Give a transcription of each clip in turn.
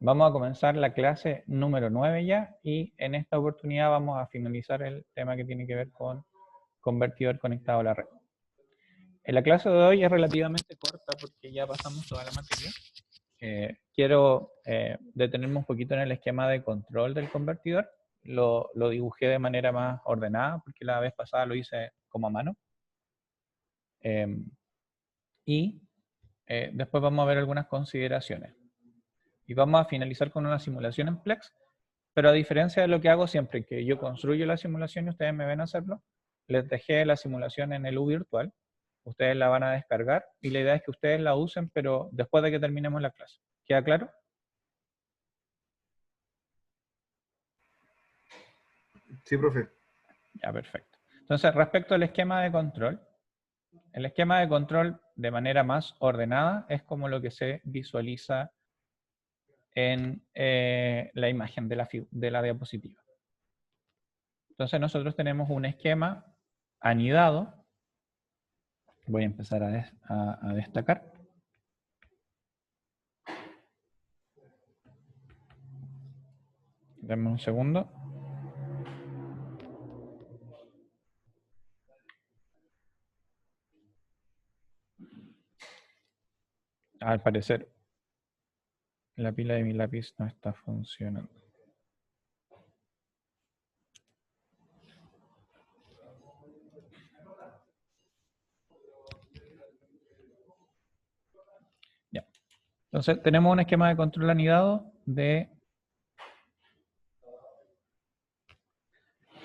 Vamos a comenzar la clase número 9 ya, y en esta oportunidad vamos a finalizar el tema que tiene que ver con convertidor conectado a la red. En la clase de hoy es relativamente corta porque ya pasamos toda la materia. Quiero detenerme un poquito en el esquema de control del convertidor. Lo dibujé de manera más ordenada porque la vez pasada lo hice como a mano. Después vamos a ver algunas consideraciones. Y vamos a finalizar con una simulación en Plex, pero a diferencia de lo que hago siempre, que yo construyo la simulación y ustedes me ven hacerlo, les dejé la simulación en el U virtual, ustedes la van a descargar y la idea es que ustedes la usen, pero después de que terminemos la clase. ¿Queda claro? Sí, profe. Ya, perfecto. Entonces, respecto al esquema de control, el esquema de control de manera más ordenada es como lo que se visualiza en la imagen de la diapositiva. Entonces nosotros tenemos un esquema anidado. Voy a empezar a destacar. Denme un segundo. Al parecer, la pila de mi lápiz no está funcionando. Ya. Entonces, tenemos un esquema de control anidado de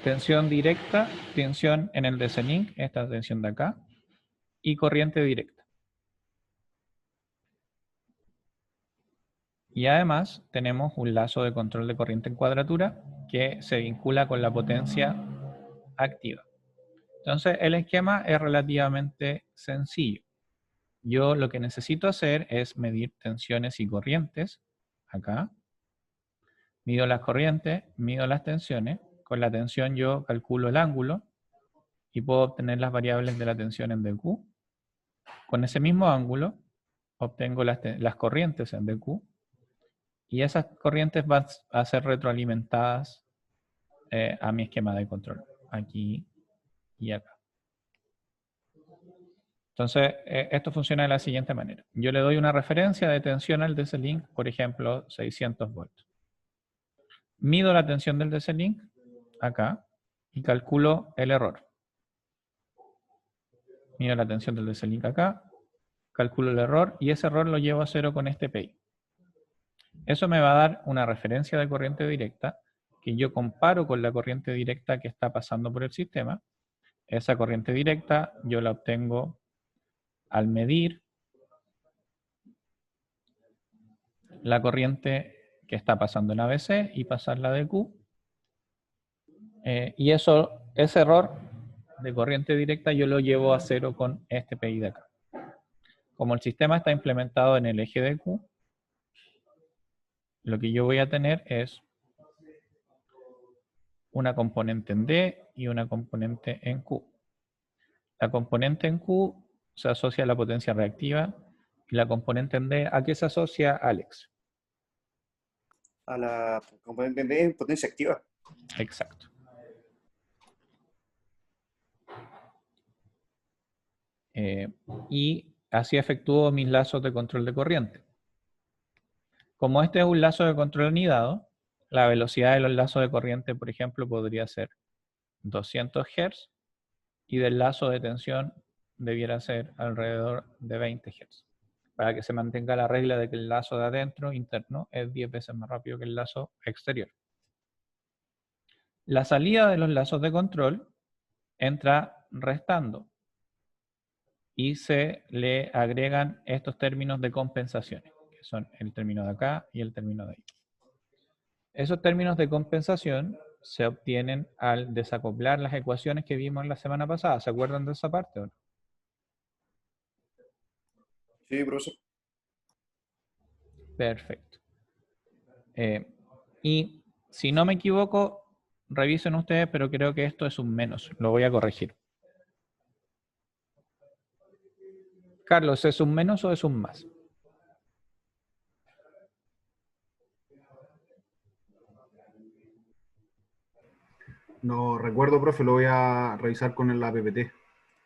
tensión directa, tensión en el DC-Link, esta tensión de acá, y corriente directa. Y además tenemos un lazo de control de corriente en cuadratura que se vincula con la potencia activa. Entonces el esquema es relativamente sencillo. Yo lo que necesito hacer es medir tensiones y corrientes, acá. Mido las corrientes, mido las tensiones. Con la tensión yo calculo el ángulo y puedo obtener las variables de la tensión en dQ. Con ese mismo ángulo obtengo las corrientes en dQ. Y esas corrientes van a ser retroalimentadas a mi esquema de control, aquí y acá. Entonces, esto funciona de la siguiente manera. Yo le doy una referencia de tensión al DC-Link, por ejemplo, 600 volts. Mido la tensión del DC-Link, acá, y calculo el error. Mido la tensión del DC-Link acá, calculo el error, y ese error lo llevo a cero con este PI. Eso me va a dar una referencia de corriente directa, que yo comparo con la corriente directa que está pasando por el sistema. Esa corriente directa yo la obtengo al medir la corriente que está pasando en ABC y pasarla de Q. Y ese error de corriente directa yo lo llevo a cero con este PI de acá. Como el sistema está implementado en el eje de Q, lo que yo voy a tener es una componente en D y una componente en Q. La componente en Q se asocia a la potencia reactiva y la componente en D, ¿a qué se asocia, Alex? A la componente D en potencia activa. Exacto. Y así efectúo mis lazos de control de corriente. Como este es un lazo de control anidado, la velocidad de los lazos de corriente, por ejemplo, podría ser 200 Hz y del lazo de tensión debiera ser alrededor de 20 Hz, para que se mantenga la regla de que el lazo de adentro, interno, es 10 veces más rápido que el lazo exterior. La salida de los lazos de control entra restando y se le agregan estos términos de compensaciones, que son el término de acá y el término de ahí. Esos términos de compensación se obtienen al desacoplar las ecuaciones que vimos la semana pasada. ¿Se acuerdan de esa parte o no? Sí, profesor. Perfecto. Y si no me equivoco, revisen ustedes, pero creo que esto es un menos. Lo voy a corregir. Carlos, ¿es un menos o es un más? No recuerdo, profe, lo voy a revisar con la PPT.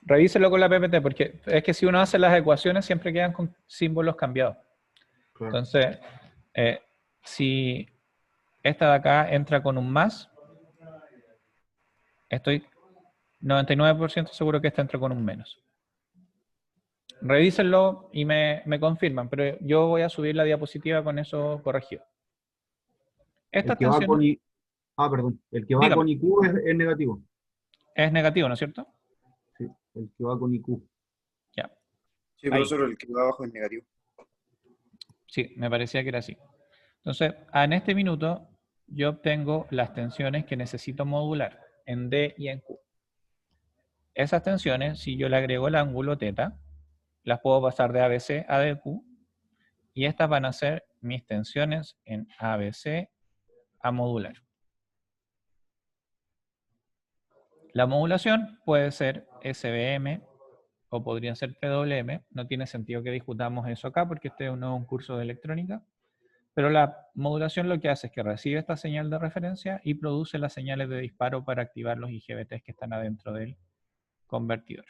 Revíselo con la PPT, porque es que si uno hace las ecuaciones siempre quedan con símbolos cambiados. Claro. Entonces, si esta de acá entra con un más, estoy 99% seguro que esta entra con un menos. Revísenlo y me confirman, pero yo voy a subir la diapositiva con eso corregido. Esta El que va tensión, con perdón. El que va dígame, con IQ es negativo. es negativo, ¿no es cierto? Sí, el que va con IQ. Ya, Sí, ahí. profesor, el que va abajo es negativo. Sí, me parecía que era así. Entonces, en este minuto, yo obtengo las tensiones que necesito modular en D y en Q. Esas tensiones, si yo le agrego el ángulo θ, las puedo pasar de ABC a DQ, y estas van a ser mis tensiones en ABC a modular. La modulación puede ser SBM o podría ser PWM. No tiene sentido que discutamos eso acá porque este no es un curso de electrónica. Pero la modulación lo que hace es que recibe esta señal de referencia y produce las señales de disparo para activar los IGBTs que están adentro del convertidor.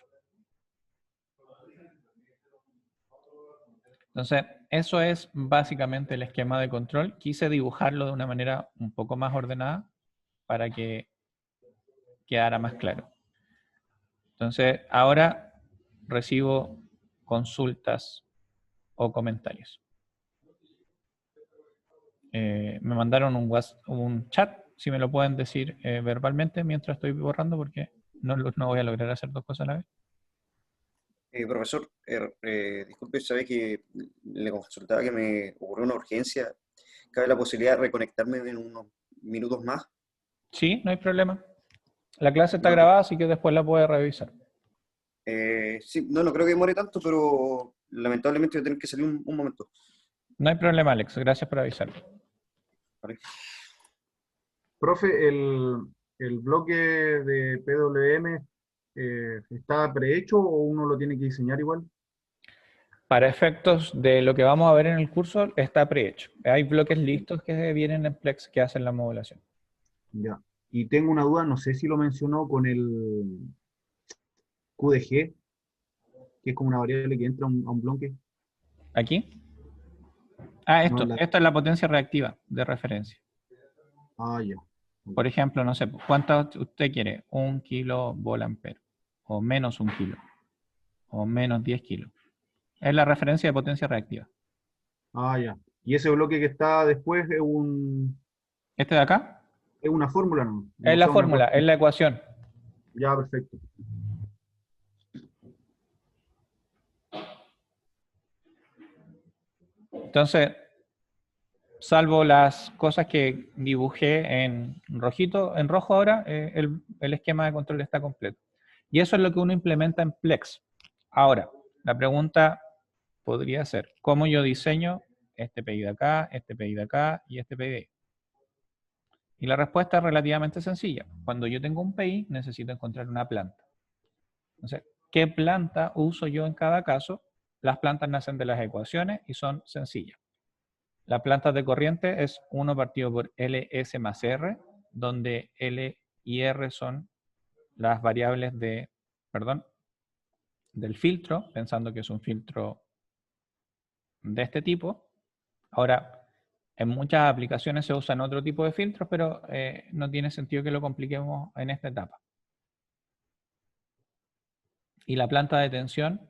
Entonces, eso es básicamente el esquema de control. Quise dibujarlo de una manera un poco más ordenada para que quedara más claro. Entonces, ahora recibo consultas o comentarios. Me mandaron un chat, si me lo pueden decir verbalmente mientras estoy borrando, porque no voy a lograr hacer dos cosas a la vez. Profesor, disculpe, sabe que le consultaba que me ocurrió una urgencia. ¿Cabe la posibilidad de reconectarme en unos minutos más? Sí, no hay problema. La clase está Ya, grabada, así que después la puede revisar. sí, no creo que demore tanto, pero lamentablemente voy a tener que salir un momento. No hay problema, Alex. Gracias por avisarme. ¿Vale? Profe, el bloque de PWM ¿está prehecho o uno lo tiene que diseñar igual? Para efectos de lo que vamos a ver en el curso, está prehecho. Hay bloques listos que vienen en Plex que hacen la modulación. Ya. Y tengo una duda, no sé si lo mencionó con el QDG, que es como una variable que entra a un bloque. ¿Aquí? Ah, No, esta es la potencia reactiva de referencia. ya. Por ejemplo, no sé, ¿cuánto usted quiere? 1 kilovoltampero, o menos 1 kilo, o menos 10 kilos. Es la referencia de potencia reactiva. Ya. Y ese bloque que está después Este de acá es una fórmula, ¿no? es O la sea, una fórmula, es ecuación. la ecuación. Ya, perfecto. Entonces, salvo las cosas que dibujé en rojito, en rojo ahora, el esquema de control está completo. Y eso es lo que uno implementa en Plex. Ahora, la pregunta podría ser, ¿cómo yo diseño este PI de acá, este PI de acá y este PI de ahí? Y la respuesta es relativamente sencilla. Cuando yo tengo un PI, necesito encontrar una planta. Entonces, ¿qué planta uso yo en cada caso? Las plantas nacen de las ecuaciones y son sencillas. La planta de corriente es 1 partido por LS más R, donde L y R son las variables del filtro, pensando que es un filtro de este tipo. Ahora, en muchas aplicaciones se usan otro tipo de filtros, pero no tiene sentido que lo compliquemos en esta etapa. Y la planta de tensión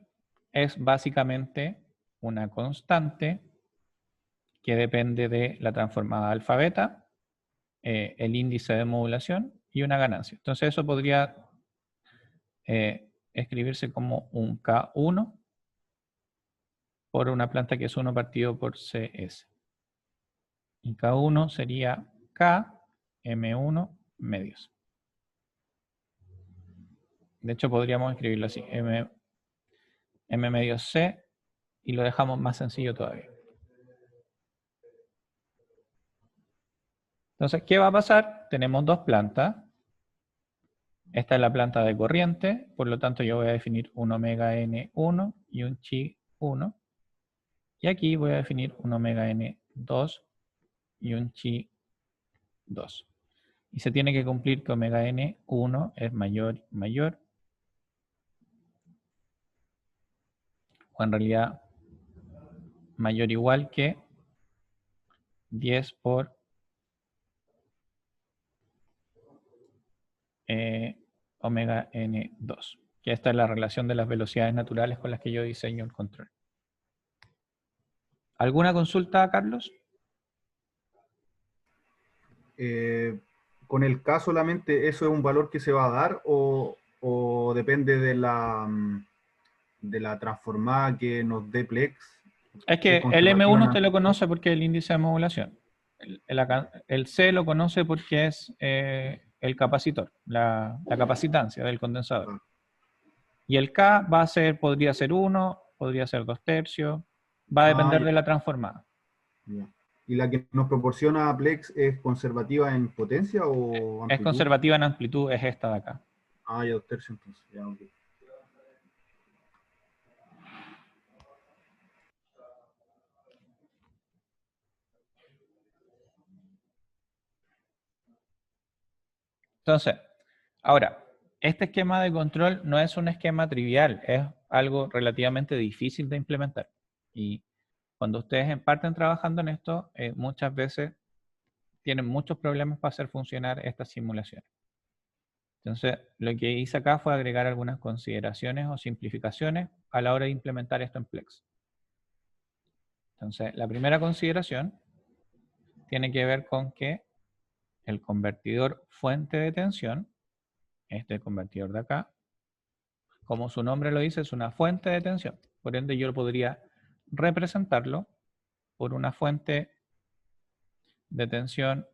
es básicamente una constante que depende de la transformada alfa beta, el índice de modulación y una ganancia. Entonces eso podría escribirse como un K1 por una planta que es 1 partido por CS. Y K1 sería K M1 medios. De hecho podríamos escribirlo así, M medios C, y lo dejamos más sencillo todavía. Entonces, ¿qué va a pasar? Tenemos dos plantas. Esta es la planta de corriente, por lo tanto yo voy a definir un omega N1 y un chi 1. Y aquí voy a definir un omega N2 y un chi 2. Y se tiene que cumplir que omega n1 es mayor, o en realidad mayor o igual que 10 por omega n2, que esta es la relación de las velocidades naturales con las que yo diseño el control. ¿Alguna consulta, Carlos? Con el K solamente, ¿eso es un valor que se va a dar o depende de la transformada que nos dé Plex? Es Si es que el conservativa, M1 usted lo conoce porque es el índice de modulación. El C lo conoce porque es el capacitor, la capacitancia del condensador. Y el K va a ser, podría ser 1, podría ser 2/3, va a depender ya, de la transformada. ya. ¿Y la que nos proporciona Plex es conservativa en potencia o Es amplitud? conservativa en amplitud, es esta de acá. Ah, ya 2/3 entonces, ya, ok. Entonces, ahora, este esquema de control no es un esquema trivial, es algo relativamente difícil de implementar. Y cuando ustedes parten trabajando en esto, muchas veces tienen muchos problemas para hacer funcionar estas simulaciones. Entonces, lo que hice acá fue agregar algunas consideraciones o simplificaciones a la hora de implementar esto en Plex. Entonces, la primera consideración tiene que ver con que el convertidor fuente de tensión, este convertidor de acá, como su nombre lo dice, es una fuente de tensión. Por ende, yo podría representarlo por una fuente de tensión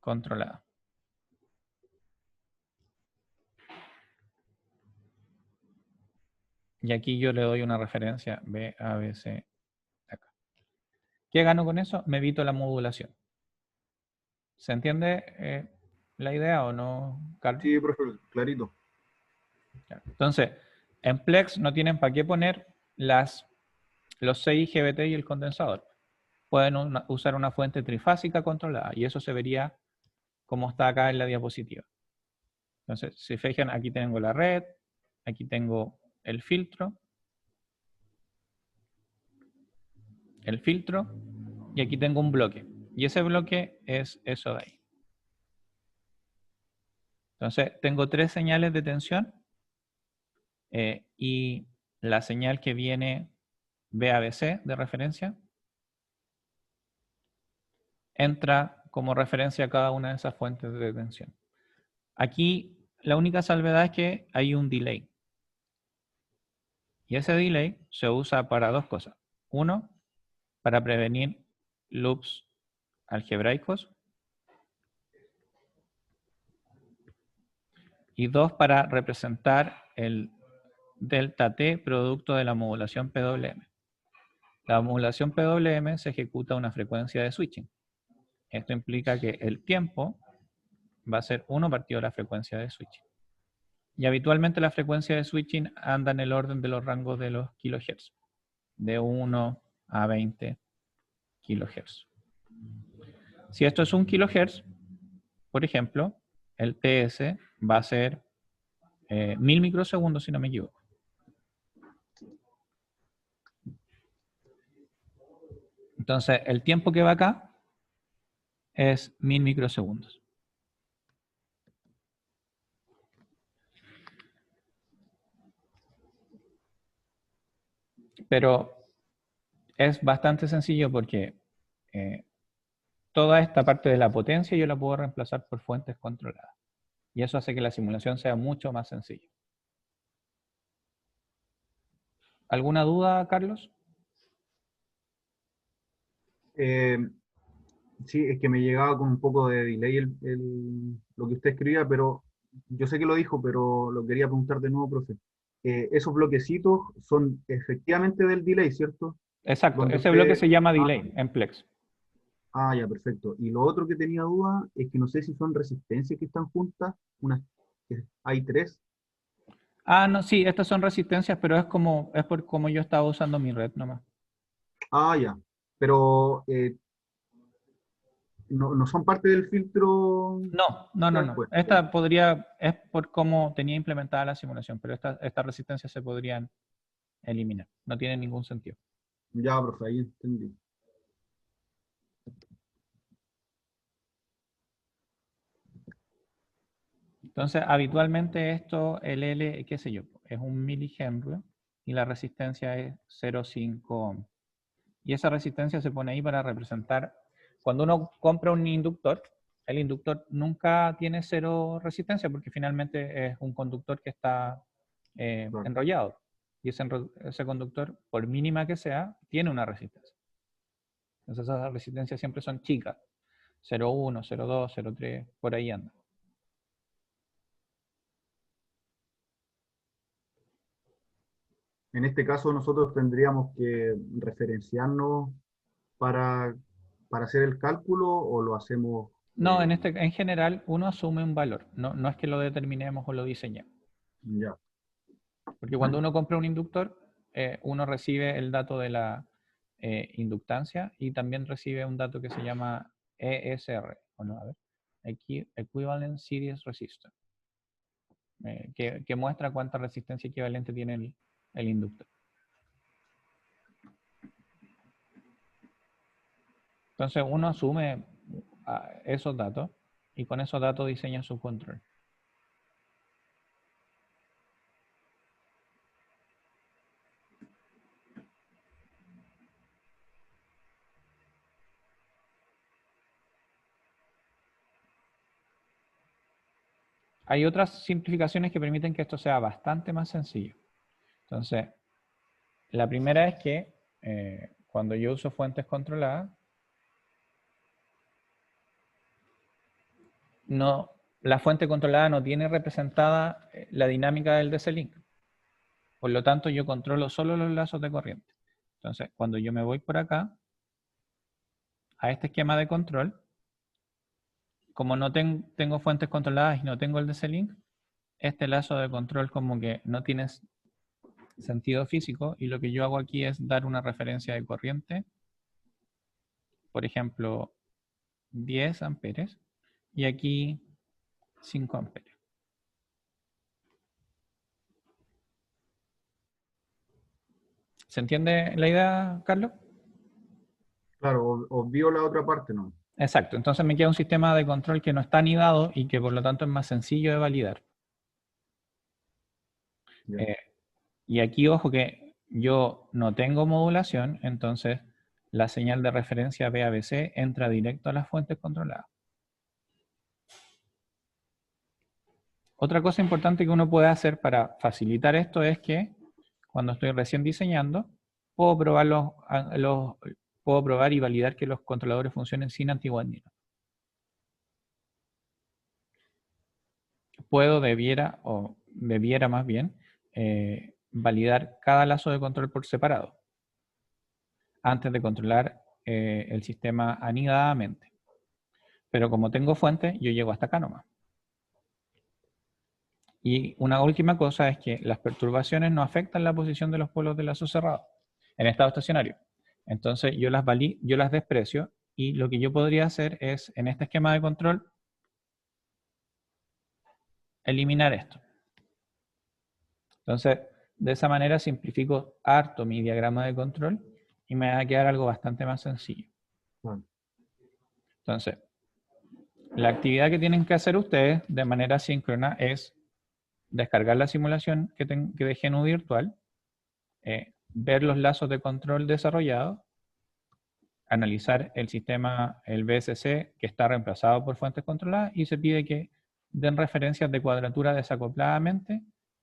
controlada. Y aquí yo le doy una referencia B, A, B, C, acá. ¿Qué gano con eso? Me evito la modulación. ¿Se entiende la idea o no, Carlos? Sí, profe, clarito. Entonces, en Plex no tienen para qué poner los 6 IGBT y el condensador. Pueden usar una fuente trifásica controlada y eso se vería como está acá en la diapositiva. Entonces, si fijan, aquí tengo la red, aquí tengo el filtro, y aquí tengo un bloque. Y ese bloque es eso de ahí. Entonces, tengo 3 señales de tensión y la señal que viene BABC de referencia entra como referencia a cada una de esas fuentes de tensión. Aquí la única salvedad es que hay un delay. Y ese delay se usa para 2 cosas. Uno, para prevenir loops algebraicos. Y 2, para representar el delta T producto de la modulación PWM. La modulación PWM se ejecuta a una frecuencia de switching. Esto implica que el tiempo va a ser 1 partido de la frecuencia de switching. Y habitualmente la frecuencia de switching anda en el orden de los rangos de los kilohertz, de 1 a 20 kilohertz. Si esto es 1 kilohertz, por ejemplo, el TS va a ser 1000 microsegundos, si no me equivoco. Entonces, el tiempo que va acá es 1000 microsegundos. Pero es bastante sencillo porque toda esta parte de la potencia yo la puedo reemplazar por fuentes controladas. Y eso hace que la simulación sea mucho más sencilla. ¿Alguna duda, Carlos? Sí, es que me llegaba con un poco de delay lo que usted escribía, pero yo sé que lo dijo, pero lo quería preguntar de nuevo, profe. Esos bloquecitos son efectivamente del delay, ¿cierto? Exacto, Donde ese bloque usted... se llama Ah, delay en Plex. ya, perfecto. Y lo otro que tenía duda es que no sé si son resistencias que están juntas, hay 3. Ah, no, sí, estas son resistencias, pero es por como yo estaba usando mi red nomás. Ya. Pero no son parte del filtro. No. Pues, Esta es por cómo tenía implementada la simulación, pero estas resistencias se podrían eliminar. No tiene ningún sentido. ya, profe, ahí entendí. Entonces, habitualmente esto, el L, qué sé yo, es un milihenry y la resistencia es 0,5 ohm. Y esa resistencia se pone ahí para representar, cuando uno compra un inductor, el inductor nunca tiene cero resistencia porque finalmente es un conductor que está Claro. enrollado. Y ese conductor, por mínima que sea, tiene una resistencia. Entonces esas resistencias siempre son chicas. 0,1, 0,2, 0,3, por ahí andan. En este caso nosotros tendríamos que referenciarnos para, para hacer el cálculo o lo hacemos. No, en general uno asume un valor. No es que lo determinemos o lo diseñemos. Ya, Porque cuando uno compra un inductor, uno recibe el dato de la inductancia y también recibe un dato que se llama ESR, o no, a ver, Equivalent Series Resistance, que muestra cuánta resistencia equivalente tiene el inductor. Entonces uno asume esos datos y con esos datos diseña su control. Hay otras simplificaciones que permiten que esto sea bastante más sencillo. Entonces, la primera es que cuando yo uso fuentes controladas, la fuente controlada no tiene representada la dinámica del DC-Link. Por lo tanto, yo controlo solo los lazos de corriente. Entonces, cuando yo me voy por acá, a este esquema de control, como no tengo fuentes controladas y no tengo el DC-Link, este lazo de control como que no tiene sentido físico y lo que yo hago aquí es dar una referencia de corriente, por ejemplo, 10 amperes y aquí 5 amperes. ¿Se entiende la idea, Carlos? claro, obvio la otra parte, ¿no? Exacto, entonces me queda un sistema de control que no está anidado y que por lo tanto es más sencillo de validar. Ya. Y aquí, ojo que yo no tengo modulación, entonces la señal de referencia BABC entra directo a las fuentes controladas. Otra cosa importante que uno puede hacer para facilitar esto es que cuando estoy recién diseñando, puedo probar y validar que los controladores funcionen sin antiguandino. Debiera más bien, validar cada lazo de control por separado antes de controlar el sistema anidadamente. Pero como tengo fuente, yo llego hasta acá nomás. Y una última cosa es que las perturbaciones no afectan la posición de los polos del lazo cerrado en estado estacionario. Entonces yo las desprecio y lo que yo podría hacer es, en este esquema de control, eliminar esto. Entonces, de esa manera simplifico harto mi diagrama de control y me va a quedar algo bastante más sencillo. Claro. Entonces, la actividad que tienen que hacer ustedes de manera síncrona es descargar la simulación que dejé en U virtual, ver los lazos de control desarrollados, analizar el sistema, el BSC, que está reemplazado por fuentes controladas, y se pide que den referencias de cuadratura desacopladamente,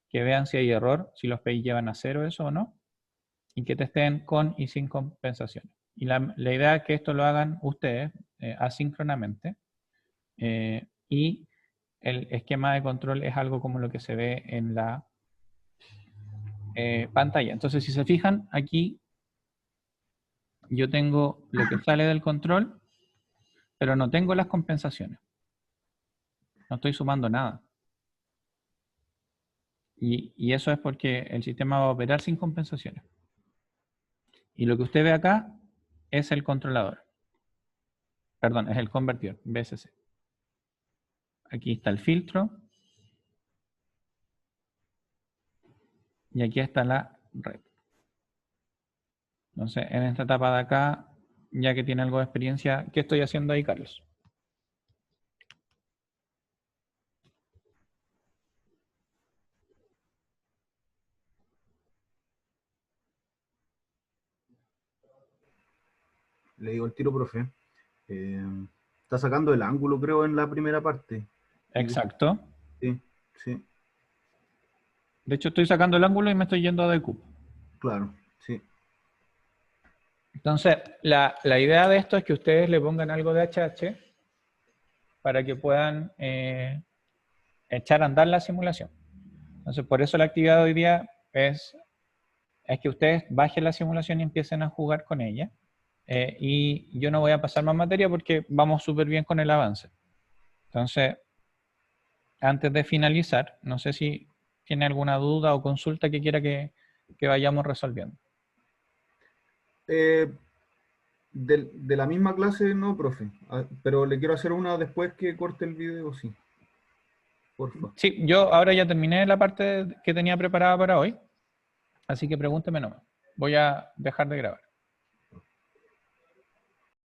que vean si hay error, si los PI llevan a cero eso o no, y que testeen con y sin compensaciones. Y la idea es que esto lo hagan ustedes asíncronamente, y el esquema de control es algo como lo que se ve en la pantalla. Entonces, si se fijan, aquí yo tengo lo que sale del control, pero no tengo las compensaciones. No estoy sumando nada. Y eso es porque el sistema va a operar sin compensaciones. Y lo que usted ve acá es el controlador. Perdón, es el convertidor, VSC. Aquí está el filtro. Y aquí está la red. Entonces, en esta etapa de acá, ya que tiene algo de experiencia, ¿qué estoy haciendo ahí, Carlos? Le digo el tiro, profe. Está sacando el ángulo, creo, en la primera parte. Exacto. Sí, sí, De hecho, estoy sacando el ángulo y me estoy yendo a decup. claro, sí. Entonces, la idea de esto es que ustedes le pongan algo de HH para que puedan echar a andar la simulación. Entonces, por eso la actividad de hoy día es que ustedes bajen la simulación y empiecen a jugar con ella. Y yo no voy a pasar más materia porque vamos súper bien con el avance. Entonces, antes de finalizar, no sé si tiene alguna duda o consulta que quiera que vayamos resolviendo. De la misma clase, no, profe. Pero le quiero hacer una después que corte el video, sí. Porfa. Sí, yo ahora ya terminé la parte que tenía preparada para hoy, así que pregúnteme nomás. Voy a dejar de grabar.